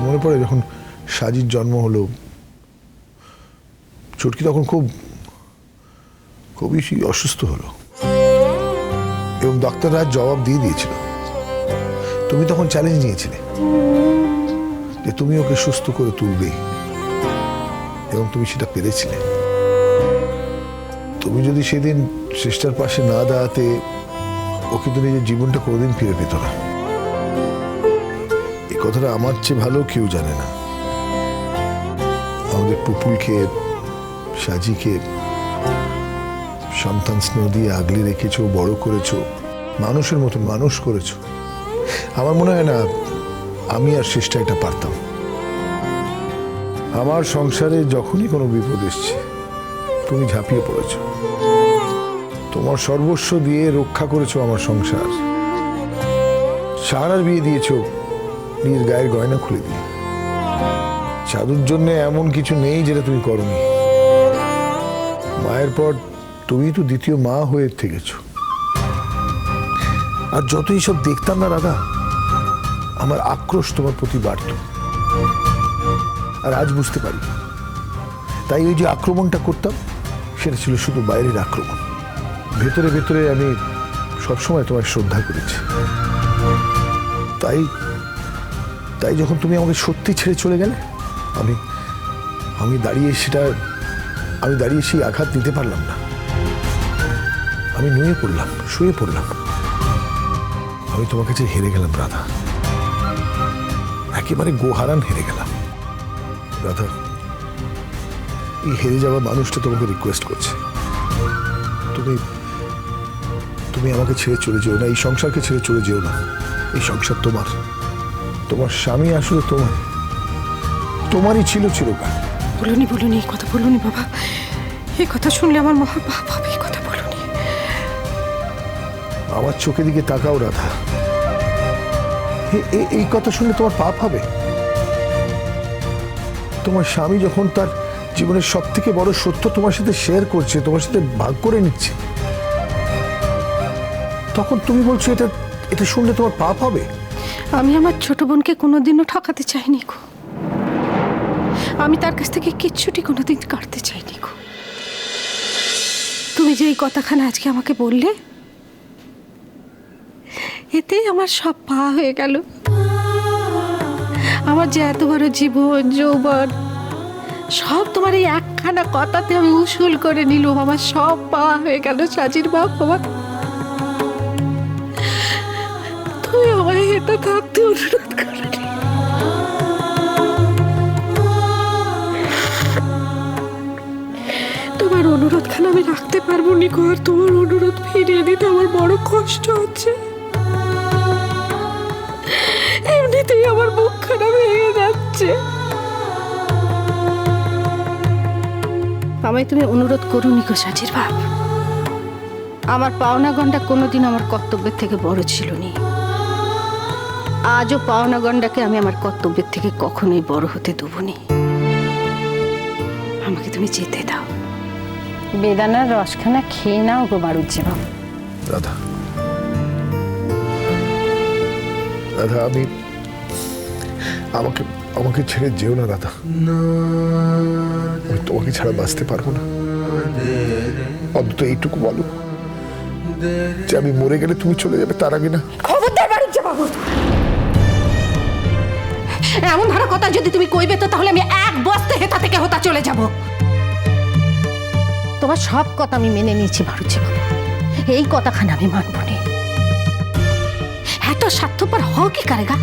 মনে পড়ে যখন সাজির জন্ম হলো, চুটকি তখন খুবই অসুস্থ হলো এবং ডাক্তাররা জবাব দিয়ে দিয়েছিল। তুমি তখন চ্যালেঞ্জ নিয়েছিলে যে তুমি ওকে সুস্থ করে তুলবে এবং তুমি সেটা পেরেছিলে। তুমি যদি সেদিন সিস্টার পাশে না দাঁড়াতে, ও কিন্তু নিজের জীবনটা কোনোদিন ফিরে পেত না। এই কথাটা আমার চেয়ে ভালো কেউ জানে না। আমাদের পুপুলকে, সাজিকে সন্তান স্নেহ দিয়ে আগলে রেখেছো, বড় করেছো, মানুষের মতন মানুষ করেছো। আমার মনে হয় না আমি আর চেষ্টা এটা পারতাম। আমার সংসারে যখনই কোনো বিপদ এসছে তুমি ঝাঁপিয়ে পড়েছো, তোমার সর্বস্ব দিয়ে রক্ষা করেছো আমার সংসার। সাহারার বিয়ে দিয়েছো নিজের গায়ের গয়না খুলে দিয়ে। চাঁদুর জন্য এমন কিছু নেই যেটা তুমি করোনি। মায়ের পর তুমি তো দ্বিতীয় মা হয়ে থেকেছো। আর যতই সব দেখতাম না রাধা, আমার আক্রোশ তোমার প্রতি বাড়ত। আর আজ বুঝতে পারি, তাই ওই যে আক্রমণটা করতাম সেটা ছিল শুধু বাইরের আক্রমণ। ভেতরে ভেতরে আমি সবসময় তোমায় শ্রদ্ধা করেছি। তাই তাই যখন তুমি আমাকে সত্যি ছেড়ে চলে গেলে, আমি দাঁড়িয়ে সেই আঘাত নিতে পারলাম না। আমি নুয়ে পড়লাম, শুয়ে পড়লাম। আমি তোমার কাছে হেরে গেলাম রাধা, একেবারে গোহারান হেরে গেলাম। রাধা, এই হেরে যাওয়া মানুষটা তোমাকে রিকোয়েস্ট করছে, তুমি আমাকে ছেড়ে চলে যেও না, এই সংসারকে ছেড়ে চলে যেও না। এই সংসার তোমার স্বামী আসলে তোমারই ছিল চিরকাল। বলুনি এই কথা বলুনি বাবা। এই কথা শুনলে আমার মহা পাপ হবে। এই কথা বলুনি। আমার চোখের দিকে তাকাও রাধা, এই কথা শুনলে তোমার পাপ হবে? তোমার স্বামী যখন তার জীবনের সব থেকে বড় সত্য তোমার সাথে শেয়ার করছে, তোমার সাথে ভাগ করে নিচ্ছে, তখন তুমি বলছো এটা শুনলে তোমার পাপ হবে? আমি আমার ছোট বোনকে কোনোদিনও ঠকাতে চাইনি গো। আমি তার কাছ থেকে কিচ্ছুটি কোনোদিন কাটতে চাইনি গো। তুমি যে এই কথাখানা আজকে আমাকে বললে, এতেই আমার সব পা হয়ে গেল। আমার যে এত বড় জীবন, যৌবন সব তোমার এই একখানা কথাতে আমি উসুল করে নিলাম। আমার সব পা হয়ে গেল সাজির বাপ। আমার তুমি আমায় এটা থাকতে অনুরোধ করনি। তোমার অনুরোধখানা আমি রাখতে পারবো নি গো। আর তোমার অনুরোধ ফিরিয়ে দিতে আমার বড় কষ্ট হচ্ছে। এমনিতেই আমার বুকখানা ভেঙে যাচ্ছে। আমায় তুমি অনুরোধ করুনি গো সাজির বাপ। আমার পাওনা গন্ডা কোনোদিন আমার কর্তব্যের থেকে বড় ছিল নি। আজও পাওনা গন্ডাকে আমি আমার কর্তব্যের থেকে কখনোই বড় হতে দেবো নি। আমাকে তুমি যেতে দাও। বেদানার রসখানা খেয়ে নাও গো বাড়ুজ্জে বাবু। রাধা, আমাকে ছেড়ে যেও না রাধা। আমি তোমাকে ছাড়া বাঁচতে পারবো না। অন্তত এইটুকু বলো যে আমি মরে গেলে তুমি চলে যাবে, তার আগে না। খবরদার বাড়ুজ্জে বাবু, এমন ধরো কথা যদি তুমি কইবে তো তাহলে আমি এক বস্তে হেতা থেকে হোতা চলে যাব। তোমার সব কথা আমি মেনে নিয়েছি বাড়ুজ্জে বাবু, এই কথাখানা আমি মানব না। এত স্বার্থপর হও কি কারেগা?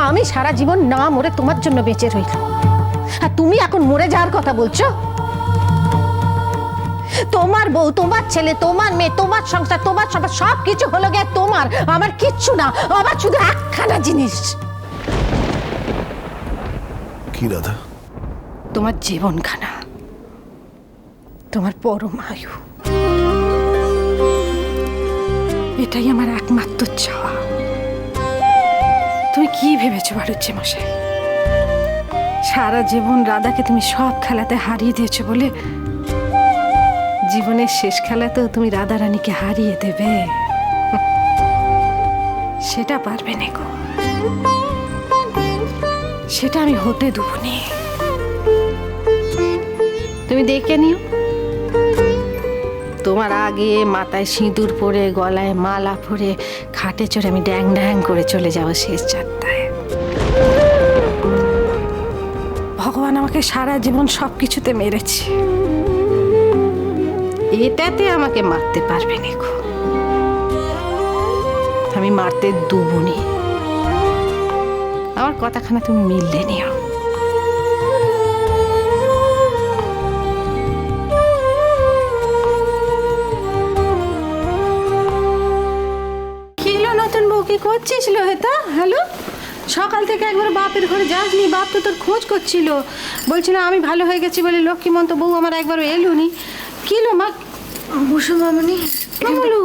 আমি সারা জীবন না মরে তোমার জন্য বেঁচে রইল, আর তুমি এখন মরে যাওয়ার কথা বলছো? তোমার বউ, তোমার ছেলে, তোমার মেয়ে, তোমার সংসার, তোমার সবার সবকিছু হলো গিয়ে তোমার, আমার কিচ্ছু না। আমার শুধু একখানা জিনিস। কি রাধা? তোমার জীবনখানা, তোমার পরম আয়ু। এটাই আমার একমাত্র চাওয়া। তুমি কি ভেবেছো বাড়ুজ্জে মশাই? সারা জীবন রাধাকে তুমি সব খেলাতে হারিয়ে দিয়েছো বলে জীবনের শেষ খেলাতেও তুমি রাধা রানীকে হারিয়ে দেবে? সেটা পারবে না গো। সেটা আমি হতে দেবো নি। তুমি দেখে নিও, তোমার আগে মাথায় সিঁদুর পরে গলায় মালা পরে খাটে চড়ে আমি ড্যাং ড্যাং করে চলে যাবো শেষ যাত্রায়। ভগবান আমাকে সারা জীবন সব কিছুতে মেরেছে, এটাতে আমাকে মারতে পারবে না গো। আমি মারতে দুবুনি। আমার কথাখানা তুমি মিললে নিও। নতুন বউ কি করছিস লোহেতা? হ্যালো, সকাল থেকে একবার বাপের ঘরে যাসনি? বাপ তো তোর খোঁজ করছিল, বলছিল আমি ভালো হয়ে গেছি বলে লক্ষ্মীমন্ত বউ আমার একবারও এলুনি। কি লো মা? বসো মামনি। বলো,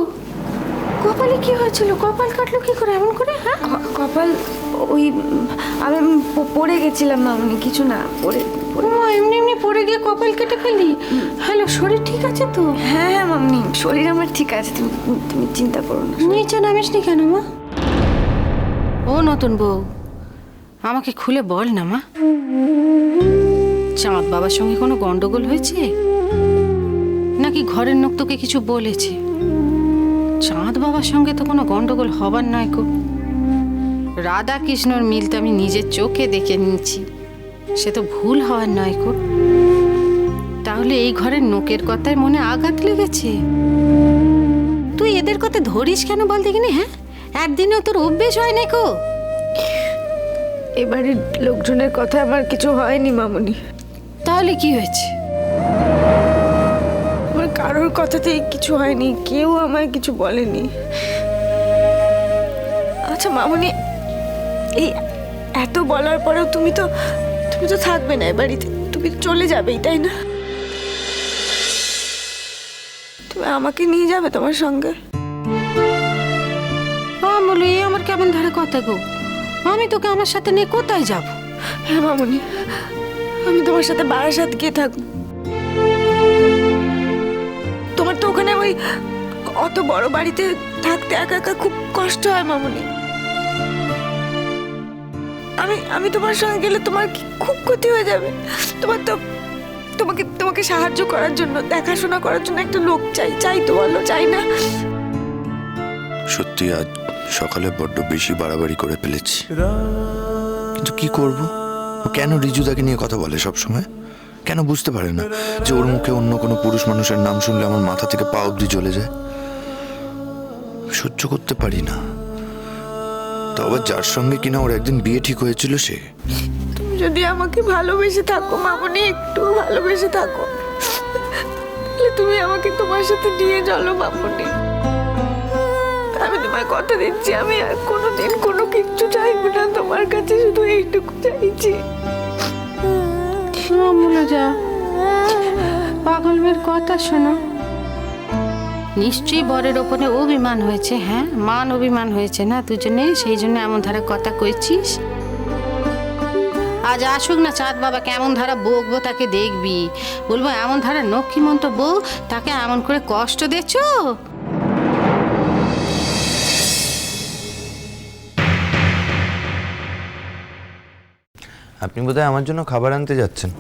কপালে কি হয়েছিল? কপাল কাটলো কি করে এমন করে? হ্যাঁ, কপাল ওই আমি পড়ে গেছিলাম মামনি, কিছু না, পড়ে এমনি এমনি পড়ে গিয়ে কপাল কেটে ফেলি? হ্যালো, শরীর ঠিক আছে তো? হ্যাঁ হ্যাঁ মামনি, শরীর আমার ঠিক আছে, তুমি চিন্তা করো না। নিচে নামিসনি কেন মা? ও নতুন বউ, আমাকে খুলে বল না মা, চাঁদ বাবার সঙ্গে কোনো গন্ডগোল হয়েছে নাকি ঘরের লোক তোকে কিছু বলেছে? চাঁদ বাবার সঙ্গে তো কোনো গন্ডগোল হবার নয় গো। রাধা কৃষ্ণর মিল তো আমি নিজের চোখে দেখে নিয়েছি, সে তো ভুল হওয়ার নয় গো। তাহলে এই ঘরের নোকের কথায় মনে আঘাত লেগেছে? তুই এদের কথা ধরিস কেন বল দেখিনি? হ্যাঁ, একদিনেও তোর অভ্যেস হয় না গো। এবারে লোকজনের কথা আমার কিছু হয়নি মামনি। তাহলে কি হয়েছে? আমার কারোর কথাতেই কিছু হয়নি, কেউ আমায় কিছু বলেনি। আচ্ছা মামনি, এই এত বলার পরেও তুমি তো থাকবে না এ বাড়িতে, তুমি চলে যাবেই, তাই না? তুমি আমাকে নিয়ে যাবে তোমার সঙ্গে? বলো, এ আমার কেমন ধারে কথা গো? আমি তোকে আমার সাথে নিয়ে কোথায় যাব? হ্যাঁ মামনি, আমি তোমার সাথে বারাসাত গিয়ে থাকবো। তোমার তো ওখানে ওই অত বড় বাড়িতে থাকতে একা একা খুব কষ্ট হয় মামনি। আমি তোমার সঙ্গে গেলে তোমার কি খুব ক্ষতি হয়ে যাবে। তোমার তো তোমাকে সাহায্য করার জন্য, দেখাশোনা করার জন্য একটা লোক চাই তো, বলো, চাই না? সত্যি আজ সকালে বড্ড বেশি বাড়াবাড়ি করে ফেলেছি, কিন্তু কি করব? ও কেন রিজুদাকে নিয়ে কথা বলে সব সময়? কেন বুঝতে পারে না যে ওর মুখে অন্য কোনো পুরুষ মানুষের নাম শুনলে আমার মাথা থেকে পা অবধি জ্বলে যায়? সহ্য করতে পারি না। তো আবার যার সঙ্গে কিনা ওর একদিন বিয়ে ঠিক হয়েছিল সে। তুমি যদি আমাকে ভালোবেসে থাকো মামনি, একটু ভালোবেসে থাকো, তাহলে তুমি আমাকে তোমার সাথে নিয়ে চলো মামনি। আমি তোমায় কথা দিচ্ছি, আমি আর কোনোদিন কোনো কিচ্ছু চাইবো না তোমার কাছে, শুধু এইটুকু চাইছি। যা পাগল মেয়ের কথা শোনো। নিশ্চয়ই বরের ওপরে অভিমান হয়েছে। হ্যাঁ, মান অভিমান হয়েছে না দুজনে, সেই জন্য এমন ধারা কথা কইছিস। আজ আসুক না চাঁদ বাবা, কেমন ধারা বকবো তাকে, দেখবি। বলবো এমন ধারা লক্ষ্মীমন্ত বউ, তাকে এমন করে কষ্ট দিচ্ছ। আপনি বোধহয় আমার জন্য খাবার আনতে যাচ্ছেন।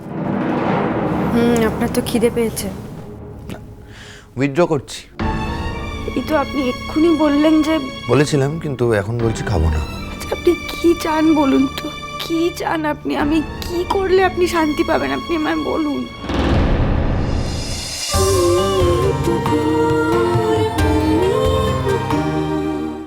আপনার তো খিদে পেয়েছে। উইথড্র করছি। এই তো আপনি এক্ষুনি বললেন যে, বলেছিলাম, কিন্তু এখন বলছি খাবো না। আচ্ছা আপনি কি চান বলুন তো, কি চান আপনি? আমি কি করলে আপনি শান্তি পাবেন, আপনি আমায় বলুন।